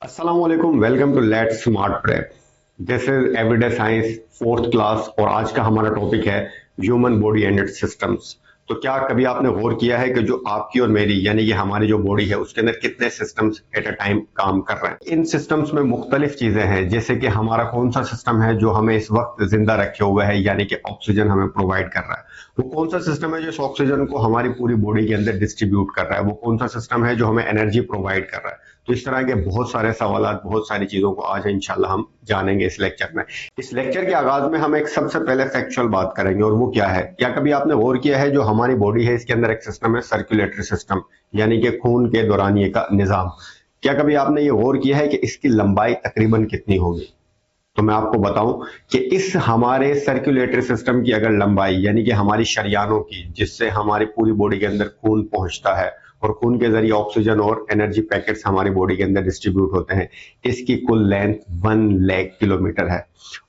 अस्सलाम वालेकुम, welcome to let's smart prep. This is everyday science fourth class और आज का हमारा टॉपिक है human body and its systems. तो क्या कभी आपने गौर किया है कि जो आपकी और मेरी यानी कि हमारी जो बॉडी है उसके अंदर कितने सिस्टम्स एट अ टाइम काम कर रहे हैं। इन सिस्टम्स में मुख्तलिफ चीजें हैं, जैसे कि हमारा कौन सा सिस्टम है जो हमें इस वक्त जिंदा रखे हुए है यानी कि ऑक्सीजन हमें प्रोवाइड कर रहा है। वो कौन सा सिस्टम है जो इस ऑक्सीजन को हमारी पूरी बॉडी के अंदर डिस्ट्रीब्यूट कर रहा है। वो कौन सा सिस्टम है जो हमें एनर्जी प्रोवाइड कर रहा है। तो इस तरह के बहुत सारे सवाल, बहुत सारी चीजों को आज इंशाल्लाह हम जानेंगे इस लेक्चर में। इस लेक्चर के आगाज में हम एक सबसे पहले फैक्चुअल बात करेंगे, और वो क्या है। क्या कभी आपने गौर किया है जो हमारी बॉडी है इसके अंदर एक सिस्टम है सर्कुलेटरी सिस्टम, यानी कि खून के दौरानिए का निजाम। क्या कभी आपने ये गौर किया है कि इसकी लंबाई तकरीबन कितनी होगी? तो मैं आपको बताऊं कि इस हमारे सर्कुलेटरी सिस्टम की अगर लंबाई यानी कि हमारी शरियानों की, जिससे हमारी पूरी बॉडी के अंदर खून पहुंचता है और खून के जरिए ऑक्सीजन और एनर्जी पैकेट्स हमारी बॉडी के अंदर डिस्ट्रीब्यूट होते हैं, इसकी कुल लेंथ 1 लाख किलोमीटर है।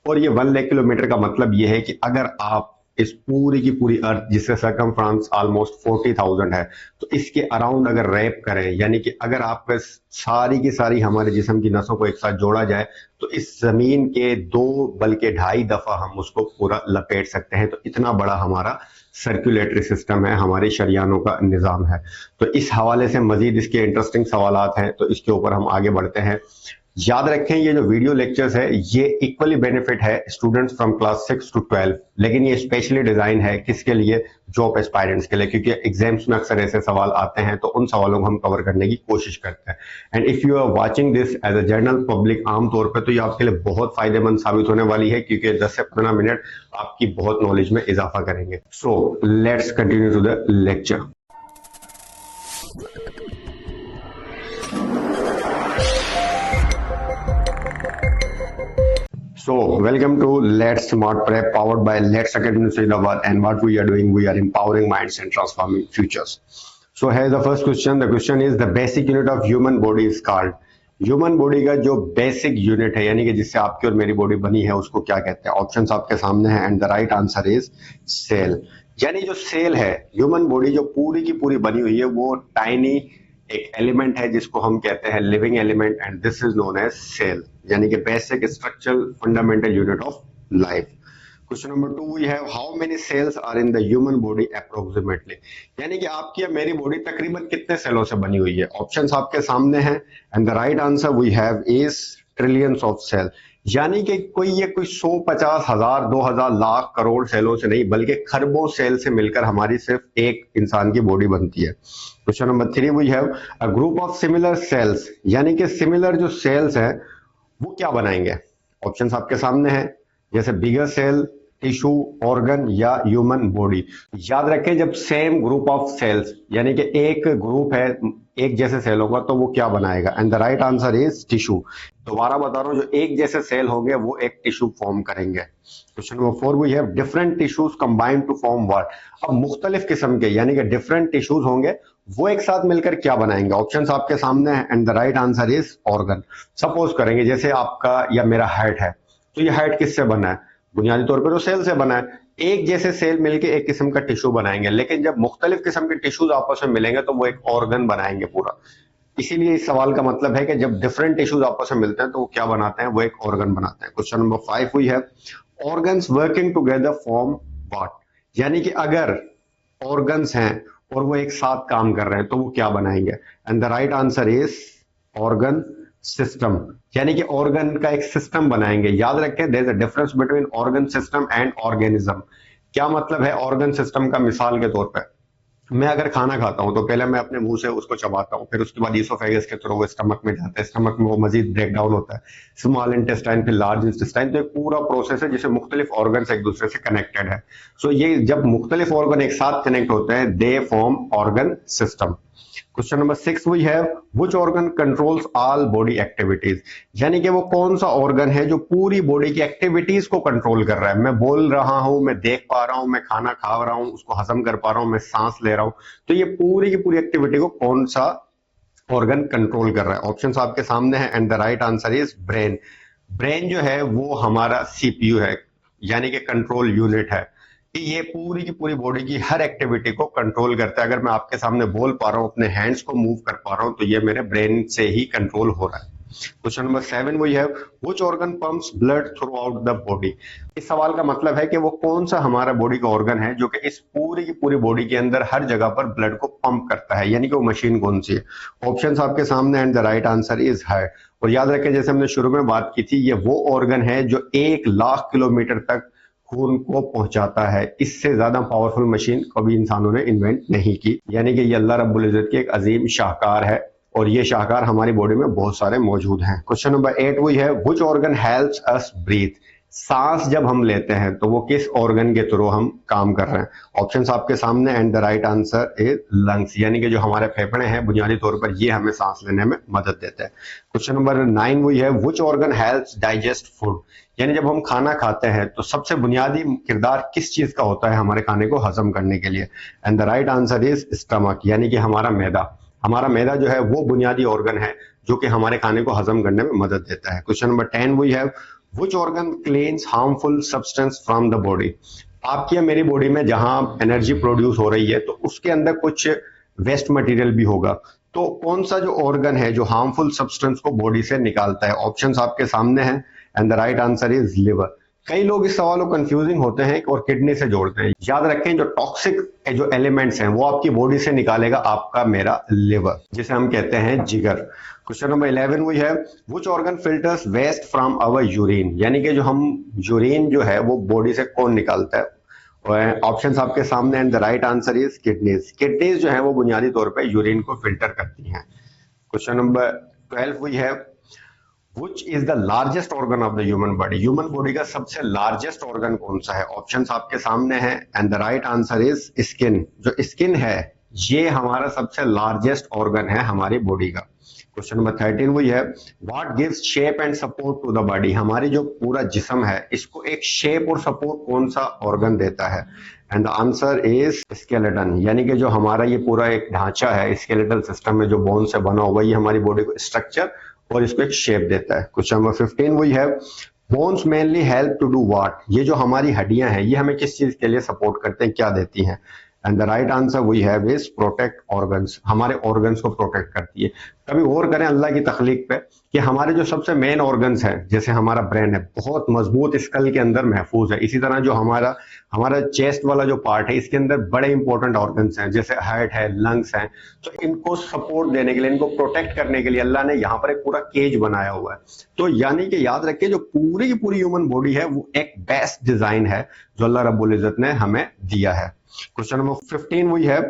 और ये 1 लाख किलोमीटर का मतलब ये है कि अगर आप इस पूरी की पूरी अर्थ, जिससे सरकमफ्रांस ऑलमोस्ट 40,000 है, तो इसके अराउंड अगर रैप करें, यानी कि अगर आप सारी की सारी हमारे जिस्म की नसों को एक साथ जोड़ा जाए, तो इस जमीन के 2 बल्कि 2.5 दफा हम उसको पूरा लपेट सकते हैं। तो इतना बड़ा हमारा सर्कुलेटरी सिस्टम है, हमारे शरियानों का निजाम है। तो इस हवाले से मजीद इसके इंटरेस्टिंग सवालात हैं, तो इसके ऊपर हम आगे बढ़ते हैं। याद रखें, ये जो वीडियो लेक्चर्स है ये इक्वली बेनिफिट है स्टूडेंट्स फ्रॉम क्लास 6 to 12, लेकिन ये स्पेशली डिजाइन है किसके लिए? जॉब एस्पायरेंट्स के लिए, क्योंकि एग्जाम्स में अक्सर ऐसे सवाल आते हैं, तो उन सवालों को हम कवर करने की कोशिश करते हैं। And if you are watching this as a general public, आमतौर पर तो ये आपके लिए बहुत फायदेमंद साबित होने वाली है, क्योंकि 10 से 15 मिनट आपकी बहुत नॉलेज में इजाफा करेंगे। So let's continue to the lecture. So, welcome to Let's Smart Prep, powered by Let's Academy Hyderabad. And what we are doing, we are empowering minds and transforming futures. So, here's the first question. The question is, the basic unit of human body is called. Human body का जो basic unit है, यानी कि जिससे आपकी और मेरी body बनी है, उसको क्या कहते हैं? ऑप्शंस आपके सामने हैं, and the right answer is cell. यानी जो सेल है, ह्यूमन बॉडी जो पूरी की पूरी बनी हुई है, वो टाइनी एक एलिमेंट है जिसको हम कहते हैं living element, and this is known as cell, यानी कि basic structural fundamental unit of life. Question number 2 we have, how many cells are in the human body approximately. यानी कि आपकी या मेरी बॉडी तकरीबन कितने सेलों से बनी हुई है? ऑप्शंस आपके सामने हैं, and the right answer we have is trillions of cell. यानी कि कोई 100, 50, 1000, 2000, लाख, करोड़ सेलों से नहीं, बल्कि खरबों सेल से मिलकर हमारी सिर्फ एक इंसान की बॉडी बनती है। Question number 3 we have, a group of similar cells, यानी कि सिमिलर जो सेल्स हैं वो क्या बनाएंगे? ऑप्शंस आपके सामने हैं, जैसे बिगर सेल, टिश्यू, ऑर्गन या ह्यूमन बॉडी। याद रखें, जब सेम ग्रुप ऑफ सेल्स यानी कि एक ग्रुप है एक जैसे सेलों का, तो वो क्या बनाएगा? And the right answer is tissue. दोबारा बता रहा हूं, जो एक जैसे सेल होंगे वो एक टिश्यू फॉर्म करेंगे। Question number 4 we have, different tissues combine to form what. अब मुख्तलिफ किस्म के यानी कि डिफरेंट टिश्यूज होंगे, वो एक साथ मिलकर क्या बनाएंगे? ऑप्शंस आपके सामने हैं, and the right answer is organ. Suppose करेंगे जैसे आपका या मेरा हार्ट है, तो ये हार्ट किससे बना है? बुनियादी तौर पर तो सेल से बना है। एक जैसे सेल मिलके एक किस्म का टिश्यू बनाएंगे, लेकिन जब मुख्तलिफ किस्म के टिश्यूज आपस में मिलेंगे तो वो एक ऑर्गन बनाएंगे पूरा। इसीलिए इस सवाल का मतलब है कि जब डिफरेंट टिश्यूज आपस में मिलते हैं तो वो क्या बनाते हैं? वो एक ऑर्गन बनाते हैं। Question number 5 we have, organs working together form what. यानी कि अगर ऑर्गन्स हैं और वो एक साथ काम कर रहे हैं तो वो क्या बनाएंगे? And the right answer is organ system, यानी कि ऑर्गन का एक सिस्टम बनाएंगे। याद रखें, there is a difference between organ system and organism. क्या मतलब है ऑर्गन सिस्टम का? मिसाल के तौर पर मैं अगर खाना खाता हूं तो पहले मैं अपने मुंह से उसको चबाता हूं, फिर उसके बाद ईसोफेगस के थ्रू वो स्टमक में जाता है, स्टमक में वो मजीद ब्रेक डाउन होता है, स्मॉल इंटेस्टाइन, फिर लार्ज इंटेस्टाइन। तो एक पूरा प्रोसेस है जिसमें मुख्तलिफ ऑर्गन एक दूसरे से कनेक्टेड है। सो ये जब मुख्तलिफ ऑर्गन एक साथ कनेक्ट होते हैं, they form organ system. Question number 6 we have, which organ controls all body activities. यानी कि वो कौन सा ऑर्गन है जो पूरी बॉडी की एक्टिविटीज को कंट्रोल कर रहा है? मैं बोल रहा हूं, मैं देख पा रहा हूं, मैं खाना खा रहा हूं, उसको हजम कर पा रहा हूं, मैं सांस ले रहा हूं, तो ये पूरी की पूरी एक्टिविटी को कौन सा ऑर्गन कंट्रोल कर रहा है? ऑप्शंस आपके सामने हैं, and the right answer is brain. Brain जो है वो हमारा सीपीयू है, यानी कि कंट्रोल यूनिट है, कि ये पूरी की पूरी बॉडी की हर एक्टिविटी को कंट्रोल करता है। अगर मैं आपके सामने बोल पा रहा हूं, अपने हैंड्स को मूव कर पा रहा हूं, तो ये मेरे ब्रेन से ही कंट्रोल हो रहा है। क्वेश्चन नंबर 7 वही है, which organ pumps blood through out the body. इस सवाल का मतलब है कि वो कौन सा हमारा बॉडी का ऑर्गन है जो कि इस पूरी की पूरी बॉडी के अंदर हर जगह पर ब्लड को पंप करता है, यानी कि वो मशीन कौन सी है। ऑप्शंस आपके सामने and the right answer is heart. और याद रखें, जैसे हमने शुरू में बात की थी, ये वो ऑर्गन है जो 1 लाख किलोमीटर तक खून को पहुंचाता है। इससे ज्यादा पावरफुल मशीन कभी इंसानों ने इन्वेंट नहीं की, यानी कि ये अल्लाह रब्बुल इज्जत की एक अजीम शाहकार है और ये शाहकार हमारी बॉडी में बहुत सारे मौजूद हैं। क्वेश्चन नंबर 8 वही है, which organ helps us breathe. सांस जब हम लेते हैं तो वो किस ऑर्गन के थ्रू हम काम कर रहे हैं। ऑप्शंस आपके सामने and the right answer is lungs, यानी कि जो हमारे फेफड़े हैं बुनियादी तौर पर ये हमें सांस लेने में मदद देते हैं। क्वेश्चन नंबर 9 वही है, which organ helps digest food. यानी जब हम खाना खाते हैं तो सबसे बुनियादी किरदार किस चीज का होता है हमारे खाने को हजम करने के लिए। And the right answer is stomach, यानी कि हमारा मैदा। हमारा मैदा जो है वो बुनियादी ऑर्गन है जो कि हमारे खाने को हजम करने में मदद देता है। क्वेश्चन नंबर 10 वही है, which organ cleans harmful substance from the body. आपकी या मेरी बॉडी में जहां एनर्जी प्रोड्यूस हो रही है तो उसके अंदर कुछ वेस्ट मटेरियल भी होगा, तो कौन सा जो ऑर्गन है जो हार्मफुल सब्सटेंस को बॉडी से निकालता है। ऑप्शंस आपके सामने हैं and the right answer is liver. कई लोग इस सवाल को कंफ्यूजिंग होते हैं और किडनी से जोड़ते हैं। याद रखें, जो टॉक्सिक जो एलिमेंट्स हैं वो आपकी बॉडी से निकालेगा आपका मेरा लिवर, जिसे हम कहते हैं जिगर। क्वेश्चन नंबर 11 वही है, which organ filters waste from our urine. यानी कि जो हम यूरिन जो है वो बॉडी से कौन निकालता है। ऑप्शंस आपके सामने and the right answer is kidneys. Kidneys जो है वो बुनियादी तौर पर यूरिन को फिल्टर करती हैं। क्वेश्चन नंबर 12 वही है, Which is the largest organ of the human body? Human body का सबसे लार्जेस्ट ऑर्गन कौन सा है। ऑप्शंस आपके सामने हैं and the right answer is skin. जो स्किन है ये हमारा सबसे लार्जेस्ट ऑर्गन है हमारी बॉडी का। क्वेश्चन नंबर 13 वही है, what gives shape and support to the body. हमारी जो पूरा जिस्म है इसको एक शेप और सपोर्ट कौन सा ऑर्गन देता है। And the answer is skeleton, यानी कि जो हमारा ये पूरा एक ढांचा है स्केलेटल सिस्टम में जो बोन से बना हुआ, ये हमारी बॉडी को स्ट्रक्चर और इसको एक शेप देता है। क्वेश्चन नंबर 15 वही है, bones mainly help to do what. ये जो हमारी हड्डियां हैं ये हमें किस चीज के लिए सपोर्ट करते हैं, क्या देती हैं। And the right answer we have is protect organs. हमारे ऑर्गन्स को प्रोटेक्ट करती है। कभी गौर करें अल्लाह की तख्लीक पे कि हमारे जो सबसे मेन ऑर्गन्स हैं, जैसे हमारा ब्रेन है बहुत मजबूत स्कल के अंदर महफूज है, इसी तरह जो हमारा चेस्ट वाला जो पार्ट है इसके अंदर बड़े इंपॉर्टेंट ऑर्गन्स हैं, जैसे हार्ट है, लंग्स हैं। तो इनको सपोर्ट देने के लिए, इनको प्रोटेक्ट करने के लिए अल्लाह ने यहाँ पर एक पूरा केज बनाया हुआ है। तो यानी कि याद रखिए, जो पूरी की पूरी ह्यूमन बॉडी है वो एक बेस्ट डिजाइन है जो अल्लाह रब्बुल इज्जत ने हमें दिया है। क्वेश्चन नंबर 15 वही है,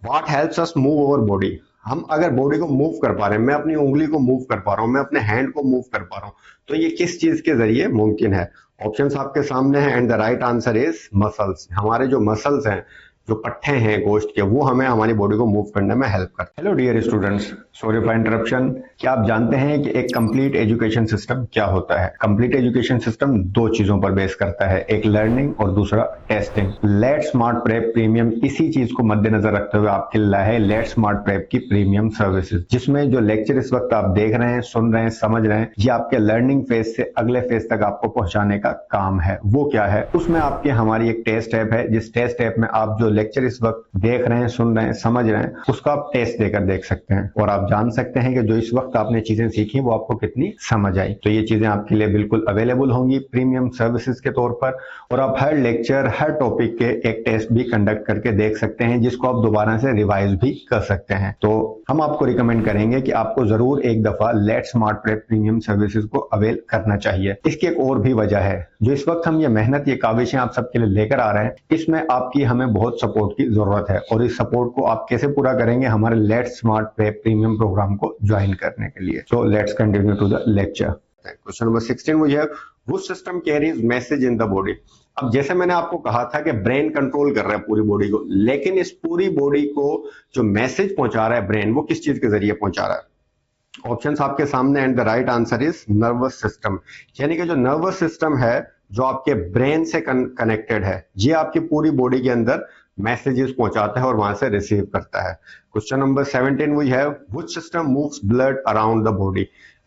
what helps us move our body. हम अगर बॉडी को मूव कर पा रहे हैं, मैं अपनी उंगली को मूव कर पा रहा हूं, मैं अपने हैंड को मूव कर पा रहा हूं, तो ये किस चीज के जरिए मुमकिन है। ऑप्शंस आपके सामने हैं and the right answer is muscles. हमारे जो मसल्स हैं, जो पट्टे हैं गोश्त के, वो हमें हमारी बॉडी को मूव करने में हेल्प करते हैं। Hello dear students, sorry for interruption. क्या आप जानते हैं कि एक कंप्लीट एजुकेशन सिस्टम क्या होता है। कंप्लीट एजुकेशन सिस्टम दो चीजों पर बेस करता है, एक लर्निंग और दूसरा testing. Let smart prep premium इसी चीज को मद्देनजर रखते हुए आपके लिए है लेट स्मार्ट प्रेप की प्रीमियम सर्विसेज, जिसमें जो लेक्चर इस वक्त आप देख रहे हैं, सुन रहे हैं, समझ रहे हैं, ये आपके लर्निंग फेज से अगले फेज तक आपको पहुंचाने का काम है। वो क्या है, उसमें आपकी हमारी एक टेस्ट ऐप है, जिस टेस्ट ऐप में आप जो लेक्चर इस वक्त देख रहे हैं, सुन रहे हैं, समझ रहे हैं, उसका आप टेस्ट देकर देख सकते हैं और आप जान सकते हैं कि जो इस वक्त आपने चीजें सीखी वो आपको कितनी समझ आई। तो ये चीजें आपके लिए बिल्कुल अवेलेबल होंगी प्रीमियम सर्विसेज के तौर पर, और आप हर लेक्चर, हर टॉपिक के एक टेस्ट भी कंडक्ट करके देख सकते हैं, जिसको आप दोबारा से रिवाइज भी कर सकते हैं। तो हम आपको रिकमेंड करेंगे कि आपको जरूर एक दफा let smart prep premium services को अवेल करना चाहिए। इसकी एक और भी वजह है, जो इस वक्त हम ये मेहनत, ये काविशें आप सबके लिए लेकर आ रहे हैं, इसमें आपकी हमें बहुत सपोर्ट की जरूरत है। और इस सपोर्ट को आप कैसे पूरा करेंगे, हमारे let smart prep premium program को ज्वाइन करने के लिए। So let's continue to the lecture. Question number 16 वो है, which system carries message in the body. अब जैसे मैंने आपको कहा था कि ब्रेन कंट्रोल कर रहा है पूरी बॉडी को, लेकिन इस पूरी बॉडी को जो मैसेज पहुंचा रहा है ब्रेन, वो किस चीज के जरिए पहुंचा रहा है। ऑप्शंस आपके सामने and the right answer is nervous system. यानी कि जो नर्वस सिस्टम है जो आपके ब्रेन से कनेक्टेड है, ये आपकी पूरी बॉडी के अंदर मैसेजेस पहुंचाता है और वहां से रिसीव करता है। क्वेश्चन नंबर 17 वही है, which system moves blood around the body.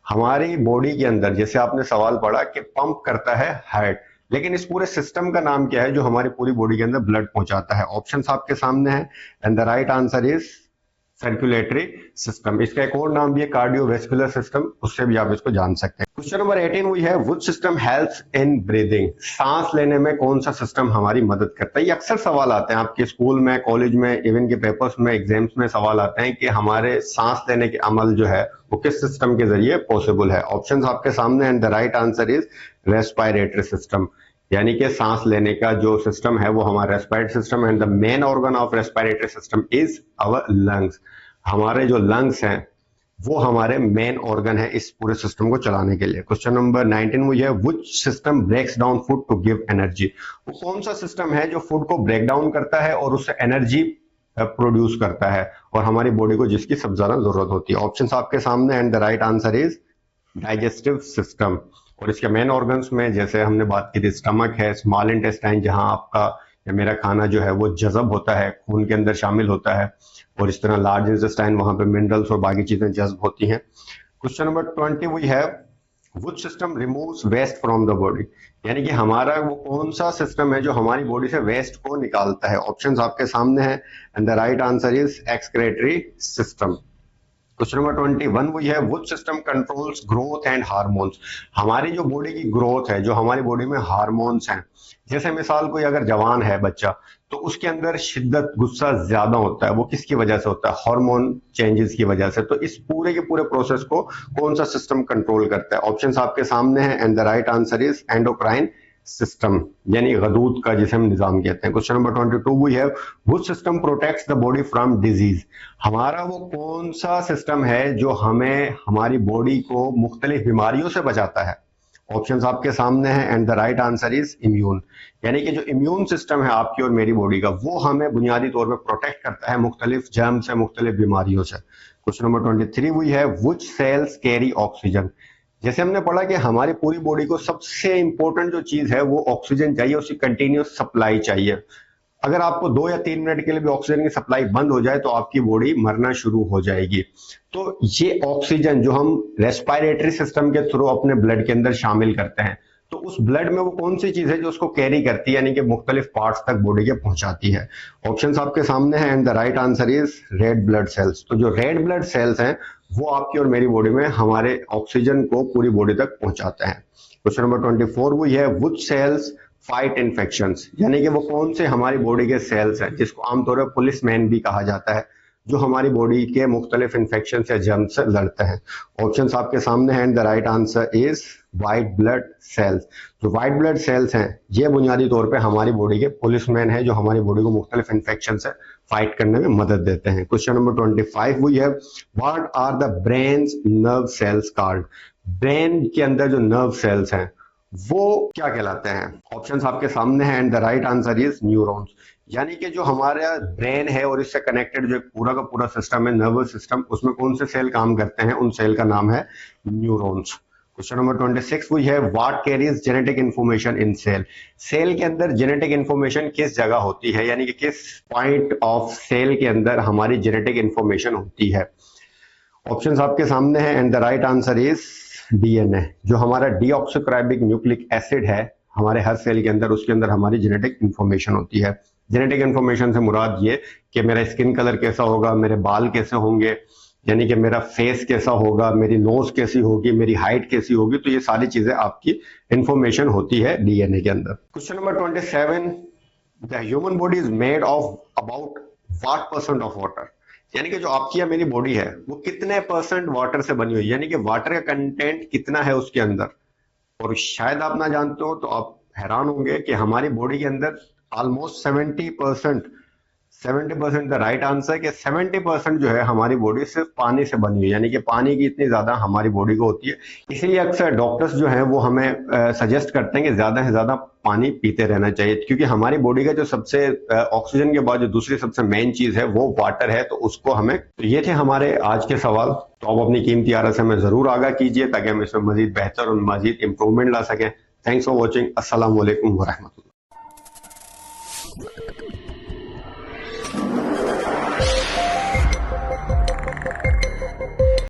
हमारी बॉडी के अंदर, जैसे आपने सवाल पढ़ा कि पंप करता है हार्ट, लेकिन इस पूरे सिस्टम का नाम क्या है जो हमारी पूरी बॉडी के अंदर ब्लड पहुंचाता है। ऑप्शंस आपके सामने है and the right answer is circulatory system. इसका एक और नाम भी है कार्डियोवेस्कुलर सिस्टम, उससे भी आप इसको जान सकते हैं। क्वेश्चन नंबर 18 वही है, which system helps in breathing? सांस लेने में कौन सा सिस्टम हमारी मदद करता है? ये अक्सर सवाल आते हैं आपके स्कूल में, कॉलेज में, इवन के पेपर्स में, एग्जाम्स में सवाल आते हैं कि हमारे सांस लेने के अमल जो है वो किस सिस्टम के जरिए पॉसिबल है। ऑप्शंस आपके सामने and the right answer is respiratory system, यानी कि सांस लेने का जो सिस्टम है वो हमारा respiratory system. And the main organ of respiratory system is our lungs. हमारे जो लंग्स हैं वो हमारे मेन ऑर्गन है इस पूरे सिस्टम को चलाने के लिए। क्वेश्चन नंबर 19 वो है, which system breaks down food to give energy? वो कौन सा सिस्टम है जो फूड को ब्रेक डाउन करता है और उससे एनर्जी प्रोड्यूस करता है और हमारी बॉडी को जिसकी सबसे ज्यादा जरूरत होती है? ऑप्शंस आपके सामने and the right answer is digestive system. और इसके मेन ऑर्गन्स में जैसे हमने बात की थी, स्टमक है, स्मॉल इंटेस्टाइन जहां आपका या मेरा खाना जो है वो जज़ब होता है, खून के अंदर शामिल होता है, और इस तरह लार्ज इंटेस्टाइन वहां पे मिनरल्स और बाकी चीजें जज्ब होती हैं। Question number 20 we have, which system removes waste from the body? यानी कि हमारा वो कौन सा सिस्टम है जो हमारी बॉडी से वेस्ट को निकालता है? ऑप्शंस आपके सामने है and the right answer is excretory system. Question number 21 वो है, which system controls growth and hormones? हमारी जो बॉडी की ग्रोथ है, जो हमारी बॉडी में हार्मोन्स हैं, जैसे मिसाल कोई अगर जवान है बच्चा तो उसके अंदर शिद्दत, गुस्सा ज्यादा होता है, वो किसकी वजह से होता है? हार्मोन चेंजेस की वजह से। तो इस पूरे के पूरे प्रोसेस को कौन सा सिस्टम कंट्रोल करता है? ऑप्शंस आपके सामने हैं and the right answer is endocrine system, यानी गदूद का जिसे हम निजाम कहते हैं। Question number 22 we have, which system protects the body from disease? हमारा वो कौन सा सिस्टम है जो हमें, हमारी बॉडी को मुख्तलिफ बीमारियों से बचाता है? ऑप्शंस आपके सामने हैं and the right answer is immune, यानी कि जो इम्यून सिस्टम है आपकी और मेरी बॉडी का, वो हमें बुनियादी तौर पर प्रोटेक्ट करता है मुख्तलिफ जर्म से, मुख्तलिफ बीमारियों से। क्वेश्चन नंबर 23 वी है, व्हिच सेल्स कैरी ऑक्सीजन? जैसे हमने पढ़ा कि हमारी पूरी बॉडी को सबसे इंपॉर्टेंट जो चीज है वो ऑक्सीजन चाहिए, उसकी कंटिन्यूस सप्लाई चाहिए। अगर आपको 2 या 3 मिनट के लिए भी ऑक्सीजन की सप्लाई बंद हो जाए तो आपकी बॉडी मरना शुरू हो जाएगी। तो ये ऑक्सीजन जो हम रेस्पिरेटरी सिस्टम के थ्रू अपने ब्लड के अंदर शामिल करते हैं, तो उस ब्लड में वो कौन सी चीज है जो उसको कैरी करती है, यानी कि मुख्तलिफ पार्ट्स तक बॉडी के पहुंचाती है? ऑप्शंस आपके सामने है and the right answer is red blood cells. तो जो रेड ब्लड सेल्स हैं वो आपकी और मेरी बॉडी में हमारे ऑक्सीजन को पूरी बॉडी तक पहुंचाते हैं। क्वेश्चन नंबर 24 वो है, व्हिच सेल्स फाइट इन्फेक्शंस? यानी कि वो कौन से हमारी बॉडी के सेल्स हैं जिसको आमतौर पर पुलिसमैन भी कहा जाता है, जो हमारी बॉडी के मुख्तलिफ इन्फेक्शन या जर्म से लड़ते हैं? ऑप्शंस आपके सामने हैं and the right answer is white blood cells. जो व्हाइट ब्लड सेल्स हैं ये बुनियादी तौर पे हमारी बॉडी के पुलिसमैन हैं जो हमारी बॉडी को मुख्तलिफ इन्फेक्शन से फाइट करने में मदद देते हैं। क्वेश्चन नंबर 25 वो है, what are the brains nerve cells called? Brain के अंदर जो नर्व सेल्स हैं वो क्या कहलाते हैं? ऑप्शंस आपके सामने हैं and the right answer is neurons. यानी कि जो हमारा ब्रेन है और इससे कनेक्टेड जो पूरा का पूरा सिस्टम है, नर्वस सिस्टम, उसमें कौन से सेल काम करते हैं? उन सेल का नाम है न्यूरॉन्स। क्वेश्चन नंबर 26 वो है, what carries genetic information in cell? Cell के अंदर जेनेटिक इंफॉर्मेशन किस जगह होती है, यानी कि किस पॉइंट ऑफ सेल के अंदर हमारी जेनेटिक इंफॉर्मेशन होती है? ऑप्शंस आपके सामने हैं and the right answer is DNA. जो हमारा डीऑक्सीराइबोन्यूक्लिक न्यूक्लिक एसिड है हमारे हर सेल के अंदर, उसके अंदर हमारी जेनेटिक इंफॉर्मेशन होती है। जेनेटिक इंफॉर्मेशन से मुराद ये कि मेरा स्किन कलर कैसा होगा, मेरे बाल कैसे होंगे, यानी कि मेरा फेस कैसा होगा, मेरी नोज कैसी होगी, मेरी हाइट कैसी होगी, तो ये सारी चीजें आपकी इंफॉर्मेशन होती है डीएनए के अंदर। Question number 27, the human body is made of about what percent of water? यानी कि जो आपकी या मेरी बॉडी है वो कितने परसेंट वाटर से बनी हुई है, यानी कि वाटर का कंटेंट कितना है उसके अंदर? और शायद आप ना जानते हो तो आप हैरान होंगे कि हमारी बॉडी के अंदर ऑलमोस्ट 70% द राइट आंसर कि 70% जो है हमारी बॉडी सिर्फ पानी से बनी हुई, यानी कि पानी की इतनी ज्यादा हमारी बॉडी को होती है। इसीलिए अक्सर डॉक्टर्स जो हैं वो हमें सजेस्ट करते हैं कि ज्यादा से ज्यादा पानी पीते रहना चाहिए, क्योंकि हमारी बॉडी का जो सबसे ऑक्सीजन के बाद जो दूसरी सबसे मेन चीज है वो वाटर है, तो उसको हमें। तो ये थे हमारे आज के सवाल। तो आप अपनी कीमती आरा से हमें जरूर आगाह कीजिए ताकि हम इसमें मजीद बेहतर और मजीद इंप्रूवमेंट ला सकें। Thanks for watching. अस्सलाम वालेकुम व रहमतुल्लाह।